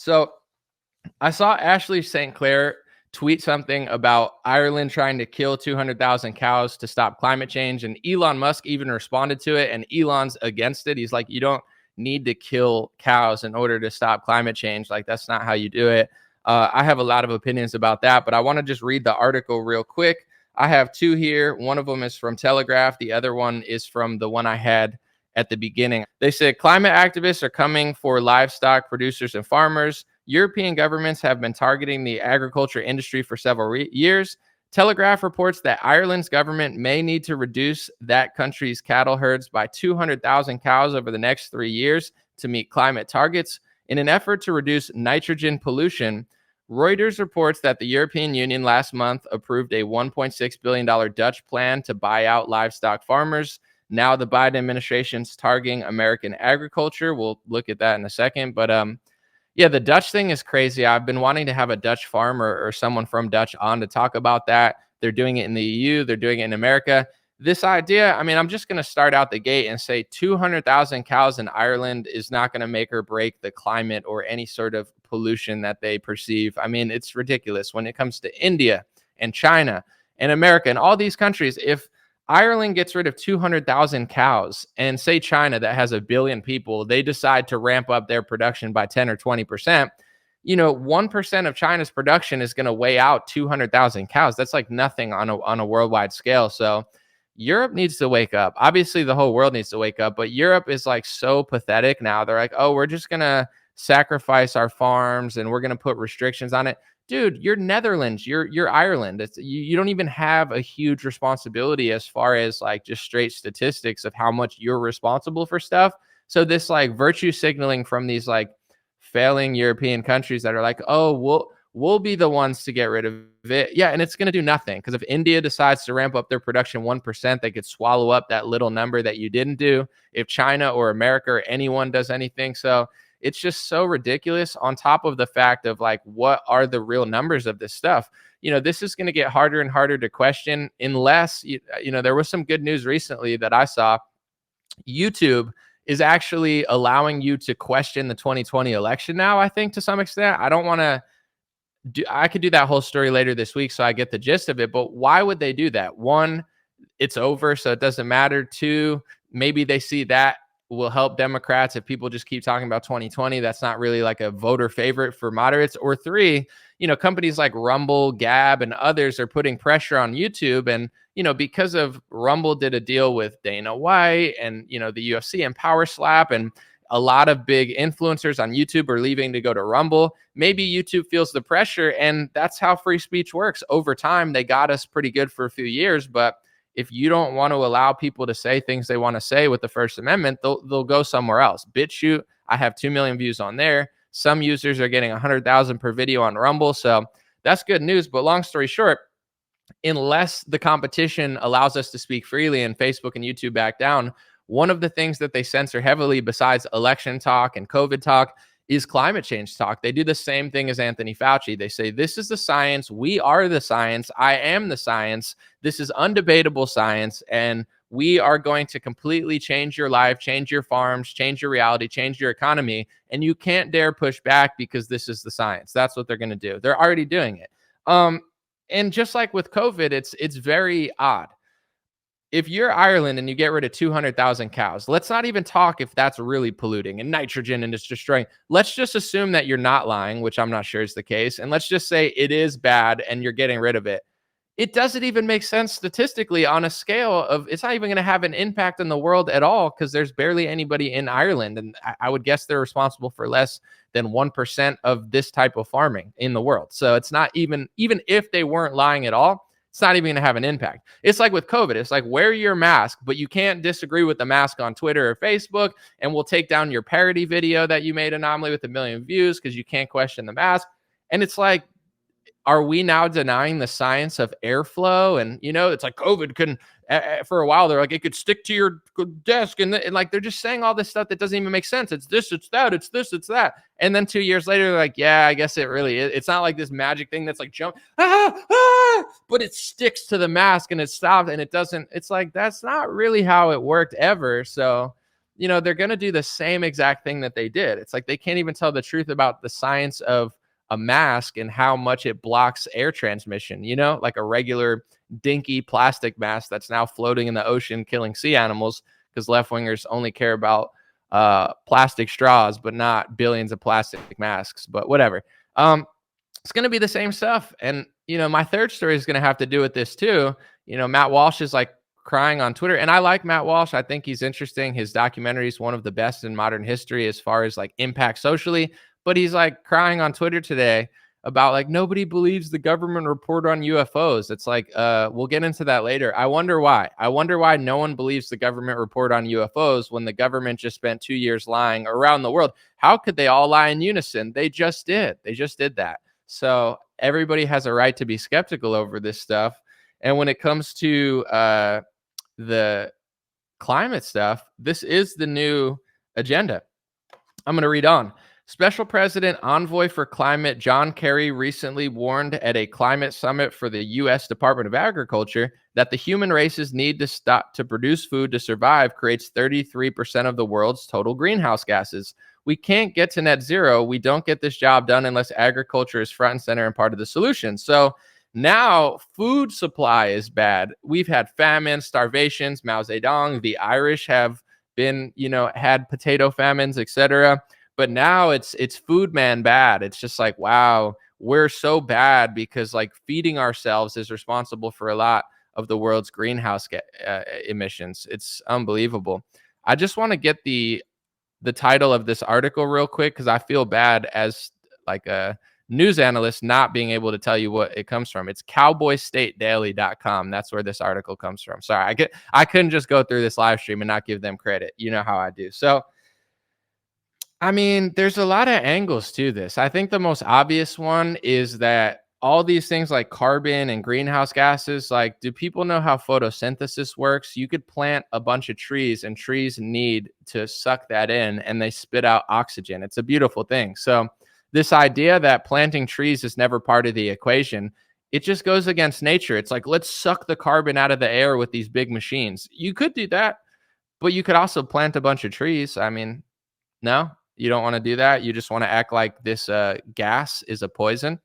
So I saw Ashley St. Clair tweet something about Ireland trying to kill 200,000 cows to stop climate change. And Elon Musk even responded to it. And Elon's against it. He's like, you don't need to kill cows in order to stop climate change. Like, that's not how you do it. I have a lot of opinions about that, but I want to just read the article real quick. I have two here. One of them is from Telegraph. The other one is from the one I had at the beginning. They said climate activists are coming for livestock producers and farmers. European governments have been targeting the agriculture industry for several years. Telegraph reports that Ireland's government may need to reduce that country's cattle herds by 200,000 cows over the next 3 years to meet climate targets. In an effort to reduce nitrogen pollution, Reuters reports that the European Union last month approved a $1.6 billion Dutch plan to buy out livestock farmers. Now the Biden administration's targeting American agriculture. We'll look at that in a second. But yeah, the Dutch thing is crazy. I've been wanting to have a Dutch farmer or someone from Dutch on to talk about that. They're doing it in the EU. They're doing it in America. This idea, I mean, I'm just going to start out the gate and say 200,000 cows in Ireland is not going to make or break the climate or any sort of pollution that they perceive. I mean, it's ridiculous when it comes to India and China and America and all these countries. If Ireland gets rid of 200,000 cows and say China that has 1 billion people, they decide to ramp up their production by 10 or 20%. 1% of China's production is going to weigh out 200,000 cows. That's like nothing on a worldwide scale. So Europe needs to wake up. Obviously, the whole world needs to wake up, but Europe is like so pathetic now. They're like, oh, we're just going to sacrifice our farms and we're going to put restrictions on it. Dude, you're Netherlands, you're Ireland. You don't even have a huge responsibility as far as like just straight statistics of how much you're responsible for stuff. So this like virtue signaling from these like failing European countries that are like, oh, we'll be the ones to get rid of it. Yeah, and it's going to do nothing, because if India decides to ramp up their production 1%, they could swallow up that little number that you didn't do. If China or America or anyone does anything, so it's just so ridiculous, on top of the fact of like, what are the real numbers of this stuff? This is going to get harder and harder to question unless, there was some good news recently that I saw. YouTube is actually allowing you to question the 2020 election now, I think, to some extent. I could do that whole story later this week so I get the gist of it, but why would they do that? One, it's over, so it doesn't matter. Two, maybe they see that will help Democrats if people just keep talking about 2020. That's not really like a voter favorite for moderates. Or three, companies like Rumble, Gab, and others are putting pressure on YouTube. And, because of Rumble did a deal with Dana White and, the UFC and Power Slap, and a lot of big influencers on YouTube are leaving to go to Rumble. Maybe YouTube feels the pressure, and that's how free speech works. Over time, they got us pretty good for a few years, but if you don't want to allow people to say things they want to say with the First Amendment, they'll go somewhere else. BitChute, I have 2 million views on there. Some users are getting 100,000 per video on Rumble, so that's good news. But long story short, unless the competition allows us to speak freely and Facebook and YouTube back down, one of the things that they censor heavily, besides election talk and COVID talk, is climate change talk. They do the same thing as Anthony Fauci. They say, this is the science. We are the science. I am the science. This is undebatable science. And we are going to completely change your life, change your farms, change your reality, change your economy. And you can't dare push back because this is the science. That's what they're going to do. They're already doing it. And just like with COVID, it's very odd. If you're Ireland and you get rid of 200,000 cows, let's not even talk if that's really polluting and nitrogen and it's destroying. Let's just assume that you're not lying, which I'm not sure is the case. And let's just say it is bad and you're getting rid of it. It doesn't even make sense statistically on a scale of, it's not even going to have an impact in the world at all, because there's barely anybody in Ireland. And I would guess they're responsible for less than 1% of this type of farming in the world. So it's not even if they weren't lying at all, it's not even going to have an impact. It's like with COVID. It's like, wear your mask, but you can't disagree with the mask on Twitter or Facebook, and we'll take down your parody video that you made anomaly with 1 million views because you can't question the mask. And it's like, are we now denying the science of airflow? And, it's like COVID can, for a while, they're like, it could stick to your desk. And like, they're just saying all this stuff that doesn't even make sense. It's this, it's that, it's this, it's that. And then 2 years later, they're like, yeah, I guess it really is. It's not like this magic thing that's like jump, but it sticks to the mask and it stops and it doesn't. It's like, that's not really how it worked ever. So they're going to do the same exact thing that they did. It's like they can't even tell the truth about the science of a mask and how much it blocks air transmission, like a regular dinky plastic mask that's now floating in the ocean killing sea animals, because left wingers only care about plastic straws, but not billions of plastic masks. But whatever. It's going to be the same stuff. And, my third story is going to have to do with this too. Matt Walsh is like crying on Twitter. And I like Matt Walsh. I think he's interesting. His documentary is one of the best in modern history as far as like impact socially. But he's like crying on Twitter today about like nobody believes the government report on UFOs. It's like, we'll get into that later. I wonder why. I wonder why no one believes the government report on UFOs when the government just spent 2 years lying around the world. How could they all lie in unison? They just did. They just did that. So everybody has a right to be skeptical over this stuff. And when it comes to the climate stuff, this is the new agenda. I'm going to read on. Special President Envoy for Climate John Kerry recently warned at a climate summit for the U.S. Department of Agriculture that the human race's need to stop to produce food to survive creates 33% of the world's total greenhouse gases. We can't get to net zero. We don't get this job done unless agriculture is front and center and part of the solution. So now food supply is bad. We've had famines, starvations, Mao Zedong. The Irish have been, had potato famines, etc. But now it's food man bad. It's just like, wow, we're so bad because like feeding ourselves is responsible for a lot of the world's greenhouse emissions. It's unbelievable. I just want to get the title of this article real quick because I feel bad as like a news analyst not being able to tell you what it comes from. It's cowboystatedaily.com. That's where this article comes from. Sorry, I couldn't just go through this live stream and not give them credit. You know how I do. So I mean, there's a lot of angles to this. I think the most obvious one is that all these things like carbon and greenhouse gases, like, do people know how photosynthesis works? You could plant a bunch of trees and trees need to suck that in and they spit out oxygen. It's a beautiful thing. So this idea that planting trees is never part of the equation, it just goes against nature. It's like, let's suck the carbon out of the air with these big machines. You could do that, but you could also plant a bunch of trees. I mean, no, you don't want to do that. You just want to act like this gas is a poison.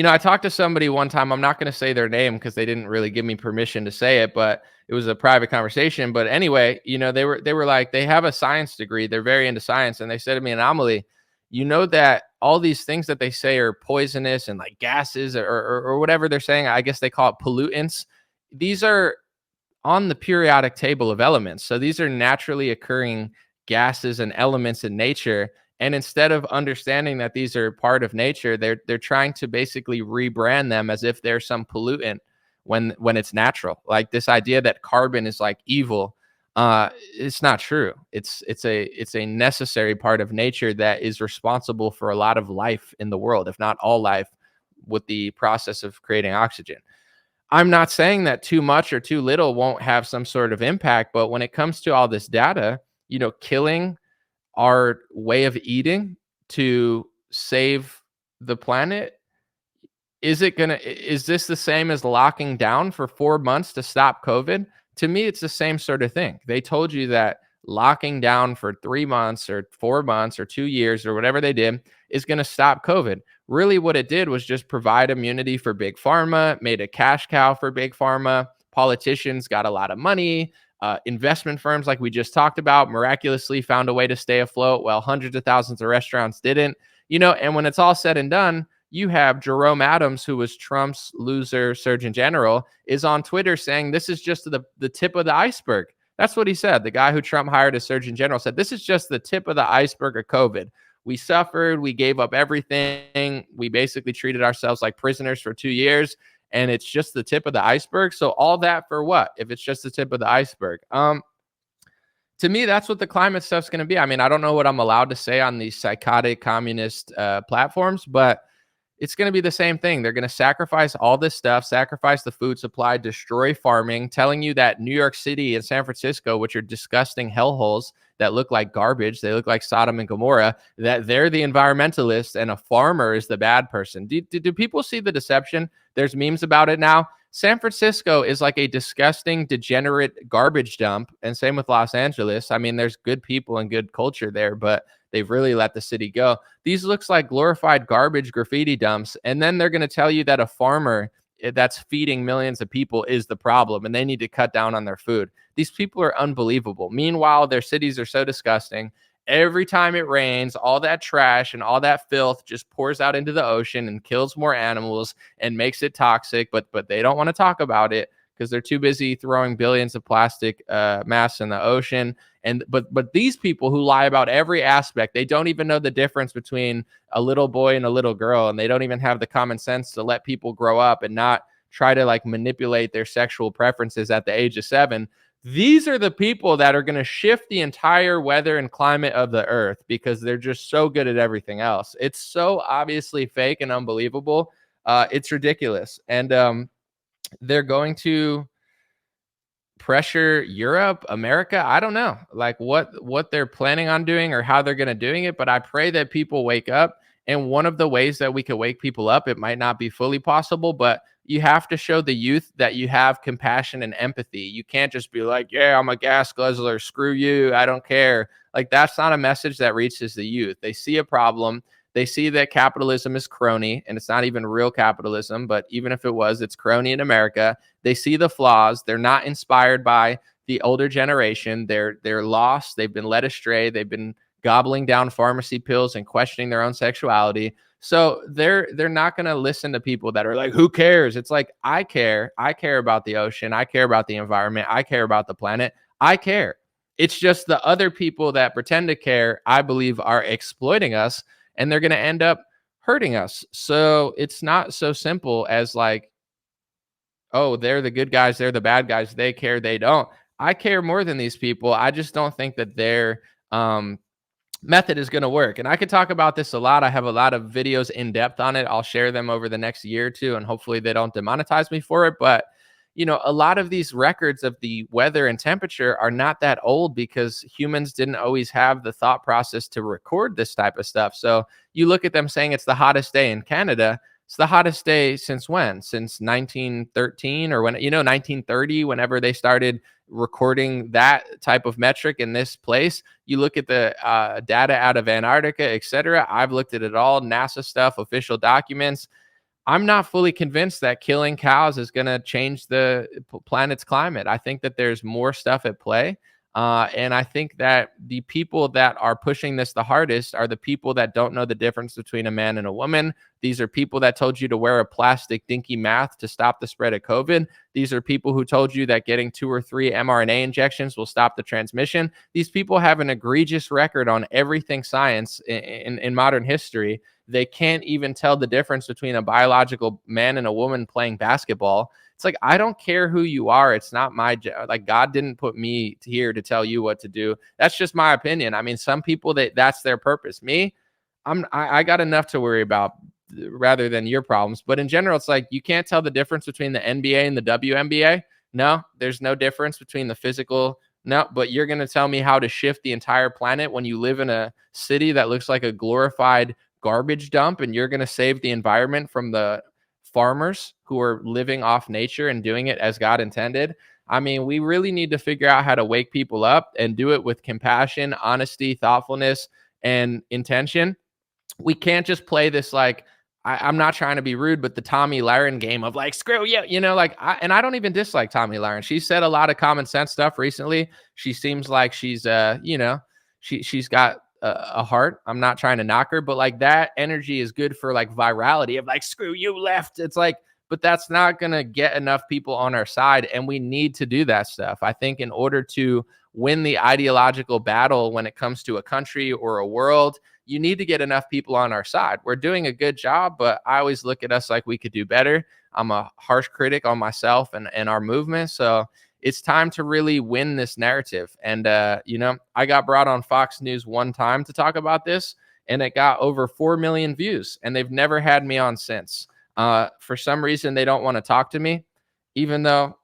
I talked to somebody one time. I'm not going to say their name because they didn't really give me permission to say it, but it was a private conversation. But anyway, they were like, they have a science degree. They're very into science. And they said to me, Anomaly, that all these things that they say are poisonous and like gases or whatever they're saying, I guess they call it pollutants. These are on the periodic table of elements. So these are naturally occurring gases and elements in nature. And instead of understanding that these are part of nature, they're trying to basically rebrand them as if they're some pollutant when it's natural. Like this idea that carbon is like evil, it's not true. It's a necessary part of nature that is responsible for a lot of life in the world, if not all life, with the process of creating oxygen. I'm not saying that too much or too little won't have some sort of impact, but when it comes to all this data, killing our way of eating to save the planet, is this the same as locking down for 4 months to stop COVID? To me, it's the same sort of thing. They told you that locking down for 3 months or 4 months or 2 years or whatever they did is going to stop COVID. Really, what it did was just provide immunity for big pharma, made a cash cow for big pharma. Politicians got a lot of money. Investment firms, like we just talked about, miraculously found a way to stay afloat while hundreds of thousands of restaurants didn't. And when it's all said and done, you have Jerome Adams, who was Trump's loser surgeon general, is on Twitter saying this is just the tip of the iceberg. That's what he said. The guy who Trump hired as surgeon general said, this is just the tip of the iceberg of COVID. We suffered. We gave up everything. We basically treated ourselves like prisoners for 2 years. And it's just the tip of the iceberg. So all that for what? If it's just the tip of the iceberg. To me, that's what the climate stuff's going to be. I mean, I don't know what I'm allowed to say on these psychotic communist platforms, but it's going to be the same thing. They're going to sacrifice all this stuff, sacrifice the food supply, destroy farming, telling you that New York City and San Francisco, which are disgusting hellholes that look like garbage, they look like Sodom and Gomorrah, that they're the environmentalists and a farmer is the bad person. Do people see the deception? There's memes about it now. San Francisco is like a disgusting, degenerate garbage dump. And same with Los Angeles. I mean, there's good people and good culture there, but they've really let the city go. These looks like glorified garbage graffiti dumps. And then they're going to tell you that a farmer that's feeding millions of people is the problem and they need to cut down on their food. These people are unbelievable. Meanwhile, their cities are so disgusting. Every time it rains, all that trash and all that filth just pours out into the ocean and kills more animals and makes it toxic. But they don't want to talk about it because they're too busy throwing billions of plastic masks in the ocean. And but these people who lie about every aspect, they don't even know the difference between a little boy and a little girl, and they don't even have the common sense to let people grow up and not try to like manipulate their sexual preferences at the age of 7. These are the people that are going to shift the entire weather and climate of the earth because they're just so good at everything else. It's so obviously fake and unbelievable. It's ridiculous. And they're going to pressure Europe, America. I don't know like what they're planning on doing or how they're going to doing it, but I pray that people wake up. And one of the ways that we could wake people up, it might not be fully possible, but you have to show the youth that you have compassion and empathy. You can't just be like, yeah, I'm a gas guzzler, screw you, I don't care. Like that's not a message that reaches the youth. They see a problem. They see that capitalism is crony and it's not even real capitalism, but even if it was, it's crony in America. They see the flaws. They're not inspired by the older generation. They're lost. They've been led astray. They've been gobbling down pharmacy pills and questioning their own sexuality. So they're not going to listen to people that are like, who cares? It's like, I care. I care about the ocean. I care about the environment. I care about the planet. I care. It's just the other people that pretend to care, I believe, are exploiting us and they're going to end up hurting us. So it's not so simple as like, oh, they're the good guys, they're the bad guys, they care, they don't. I care more than these people. I just don't think that their method is going to work. And I could talk about this a lot. I have a lot of videos in depth on it. I'll share them over the next year or two, and hopefully they don't demonetize me for it. But you know, a lot of these records of the weather and temperature are not that old because humans didn't always have the thought process to record this type of stuff. So you look at them saying it's the hottest day in Canada. It's the hottest day since when? Since 1913 or when, you know, 1930, whenever they started recording that type of metric in this place. You look at the data out of Antarctica, etc. I've looked at it all, NASA stuff, official documents. I'm not fully convinced that killing cows is going to change the planet's climate. I think that there's more stuff at play. And I think that the people that are pushing this the hardest are the people that don't know the difference between a man and a woman. These are people that told you to wear a plastic dinky mask to stop the spread of COVID. These are people who told you that getting 2 or 3 mRNA injections will stop the transmission. These people have an egregious record on everything science in modern history. They can't even tell the difference between a biological man and a woman playing basketball. It's like, I don't care who you are. It's not my job. Like, God didn't put me here to tell you what to do. That's just my opinion. I mean, some people that's their purpose. Me, I got enough to worry about rather than your problems. But in general, it's like you can't tell the difference between the NBA and the WNBA. No, there's no difference between the physical. No, but you're going to tell me how to shift the entire planet when you live in a city that looks like a glorified garbage dump, and you're going to save the environment from the farmers who are living off nature and doing it as God intended. I mean, we really need to figure out how to wake people up and do it with compassion, honesty, thoughtfulness, and intention. We can't just play this like, I'm not trying to be rude, but the Tommy Lahren game of like, screw you, you know, like, I don't even dislike Tommy Lahren. She said a lot of common sense stuff recently. She seems like she's, you know, she's got a heart. I'm not trying to knock her, but like that energy is good for like virality of like, screw you left. It's like, but that's not going to get enough people on our side. And we need to do that stuff. I think in order to win the ideological battle when it comes to a country or a world, you need to get enough people on our side. We're doing a good job, but I always look at us like we could do better. I'm a harsh critic on myself and our movement. So it's time to really win this narrative. And, you know, I got brought on Fox News one time to talk about this, and it got over 4 million views, and they've never had me on since. For some reason, they don't want to talk to me, even though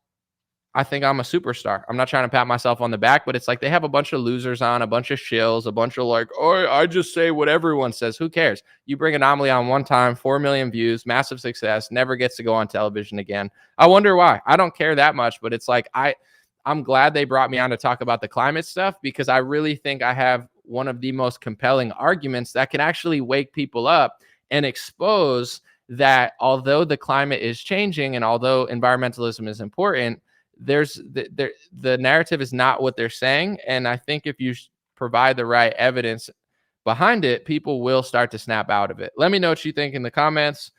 I think I'm a superstar. I'm not trying to pat myself on the back, but it's like they have a bunch of losers on, a bunch of shills, a bunch of like, oh, I just say what everyone says. Who cares? You bring Anomaly on one time, 4 million views, massive success, never gets to go on television again. I wonder why. I don't care that much, but it's like I'm glad they brought me on to talk about the climate stuff, because I really think I have one of the most compelling arguments that can actually wake people up and expose that although the climate is changing and although environmentalism is important, the narrative is not what they're saying. And I think if you provide the right evidence behind it, people will start to snap out of it. Let me know what you think in the comments.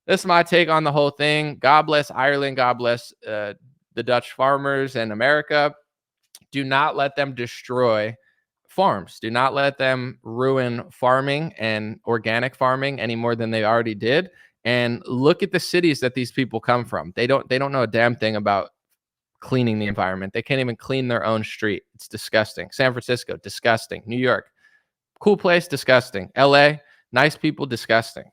This is my take on the whole thing. God bless Ireland. God bless the Dutch farmers and America. Do not let them destroy farms. Do not let them ruin farming and organic farming any more than they already did. And look at the cities that these people come from. They don't know a damn thing about cleaning the environment. They can't even clean their own street. It's disgusting. San Francisco, disgusting. New York, cool place, disgusting. LA, nice people, disgusting.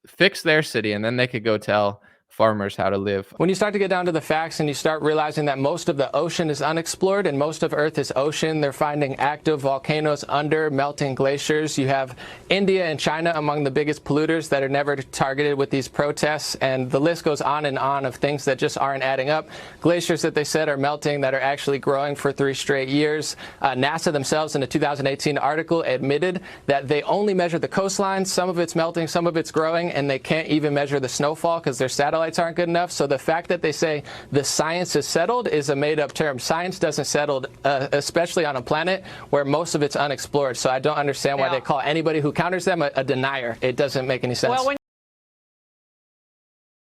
Fix their city, and then they could go tell farmers how to live. When you start to get down to the facts and you start realizing that most of the ocean is unexplored and most of Earth is ocean, they're finding active volcanoes under melting glaciers. You have India and China among the biggest polluters that are never targeted with these protests, and the list goes on and on of things that just aren't adding up. Glaciers that they said are melting that are actually growing for 3 straight years. NASA themselves in a 2018 article admitted that they only measure the coastline. Some of it's melting, some of it's growing, and they can't even measure the snowfall because their satellites aren't good enough. So the fact that they say the science is settled is a made-up term. Science doesn't settle, especially on a planet where most of it's unexplored. So I don't understand why they call anybody who counters them a denier. It doesn't make any sense. Well,